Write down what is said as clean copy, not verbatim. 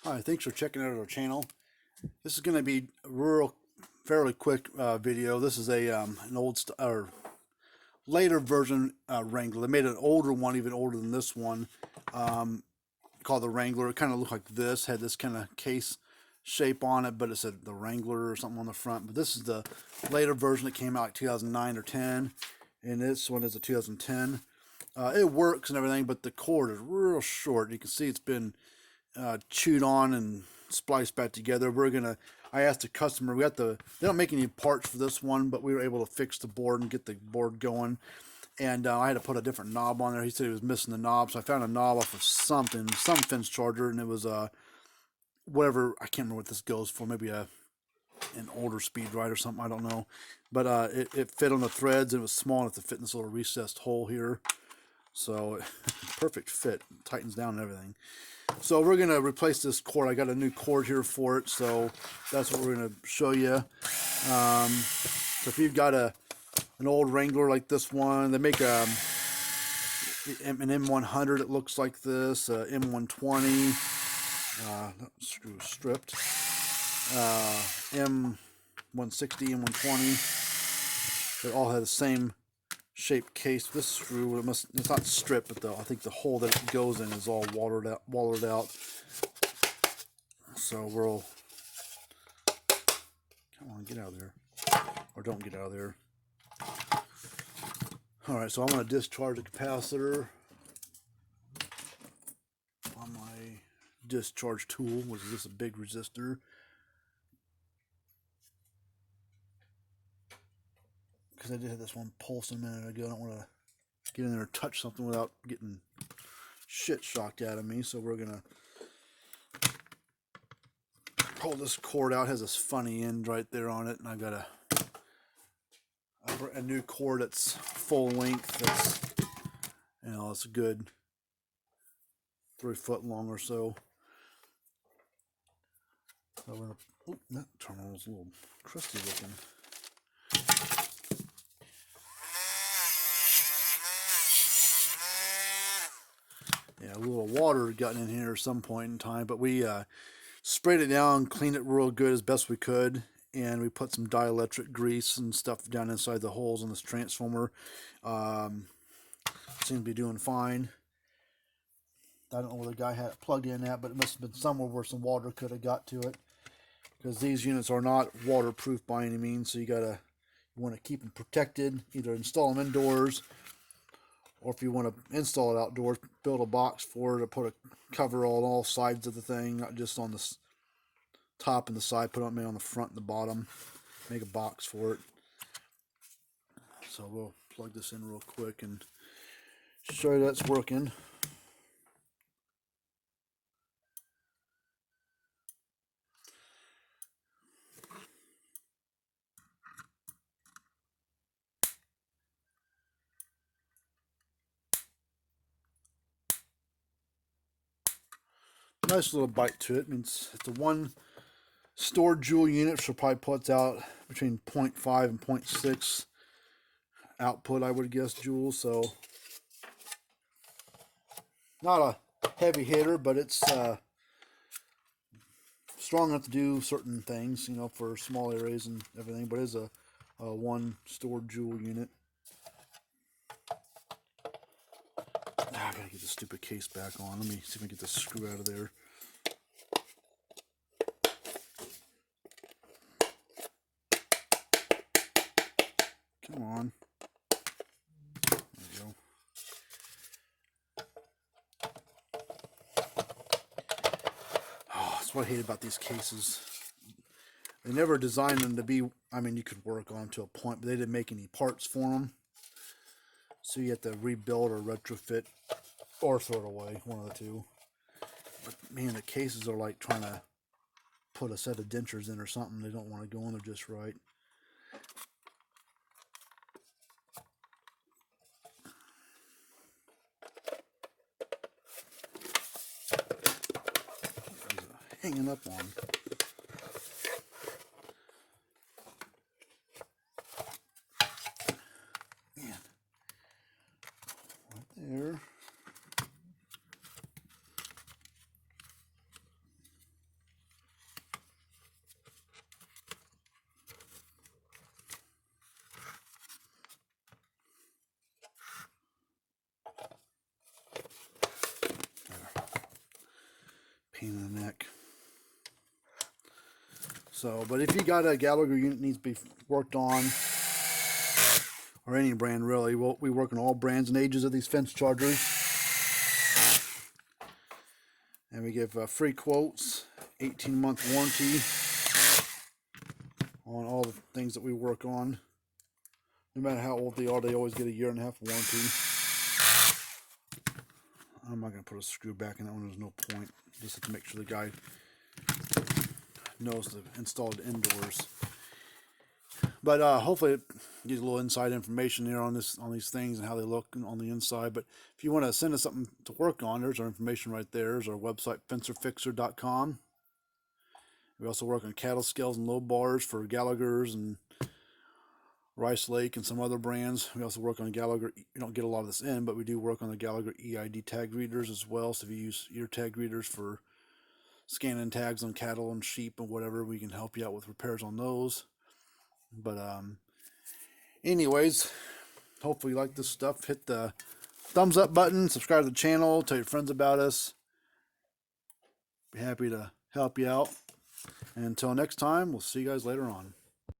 Hi, thanks for checking out our channel. This is going to be a fairly quick video. This is an old or later version Wrangler. They made an older one, even older than this one, called the Wrangler. It kind of looked like this, had this kind of case shape on it, but it said the Wrangler or something on the front. But this is the later version that came out like 2009 or 10, and this one is a 2010. It works and everything, but the cord is real short. You can see it's been chewed on and spliced back together. I asked the customer, they don't make any parts for this one, but we were able to fix the board and get the board going. And I had to put a different knob on there. He said he was missing the knob, so I found a knob off of some fence charger, and it was whatever, I can't remember what this goes for, maybe an older speed ride or something, I don't know. But it fit on the threads, and it was small enough to fit in this little recessed hole here. So perfect fit, tightens down and everything. So we're going to replace this cord. I got a new cord here for it, so that's what we're going to show you. So if you've got an old Wrangler like this one, they make an M100, it looks like this, M120, screw stripped, M160, M120. They all have the same shaped case. This screw, it's not stripped, but I think the hole that it goes in is all walled out. So we'll, come on, get out of there, or don't get out of there. All right, so I'm going to discharge the capacitor on my discharge tool, which is just a big resistor. Because I did have this one pulse a minute ago. I don't want to get in there and touch something without getting shit shocked out of me. So we're going to pull this cord out. It has this funny end right there on it. And I've got a new cord that's full length. That's, it's a good 3 foot long or so. So we're going to, that terminal is a little crusty looking. Yeah, a little water gotten in here at some point in time, but we sprayed it down, cleaned it real good as best we could, and we put some dielectric grease and stuff down inside the holes in this transformer. Seems to be doing fine. I don't know where the guy had it plugged in at, but it must have been somewhere where some water could have got to it, because these units are not waterproof by any means, so you want to keep them protected. Either install them indoors, or if you want to install it outdoors, build a box for it, or put a cover on all sides of the thing, not just on the top and the side, put it on the front and the bottom, make a box for it. So we'll plug this in real quick and show you that's working. Nice little bite to it. Means it's a 1 stored joule unit, so probably puts out between 0.5 and 0.6 output, I would guess, joules. So not a heavy hitter, but it's strong enough to do certain things, for small areas and everything. But it's a 1 stored joule unit. I gotta get the stupid case back on. Let me see if I can get the screw out of there. Come on. There we go. Oh, that's what I hate about these cases. They never designed them to be, you could work on to a point, but they didn't make any parts for them. So you have to rebuild or retrofit or throw it away, one of the two. But man, the cases are like trying to put a set of dentures in or something. They don't want to go in there just right. Hanging up on. Man. Right there. pain in the neck. So, but if you got a Gallagher unit needs to be worked on, or any brand really, we work on all brands and ages of these fence chargers. And we give free quotes, 18-month warranty on all the things that we work on. No matter how old they are, they always get a 1.5 year warranty. I'm not going to put a screw back in that one, there's no point. Just to make sure the guy knows to install it indoors. But hopefully it gives a little inside information here on these things and how they look on the inside. But if you want to send us something to work on, there's our information right there. There's our website, fencerfixer.com. We also work on cattle scales and low bars for Gallagher's and Rice Lake and some other brands. We also work on Gallagher. You don't get a lot of this in, but we do work on the Gallagher EID tag readers as well. So if you use your tag readers for scanning tags on cattle and sheep and whatever, we can help you out with repairs on those. But anyways, hopefully you like this stuff. Hit the thumbs up button, subscribe to the channel, tell your friends about us. Be happy to help you out. And until next time, we'll see you guys later on.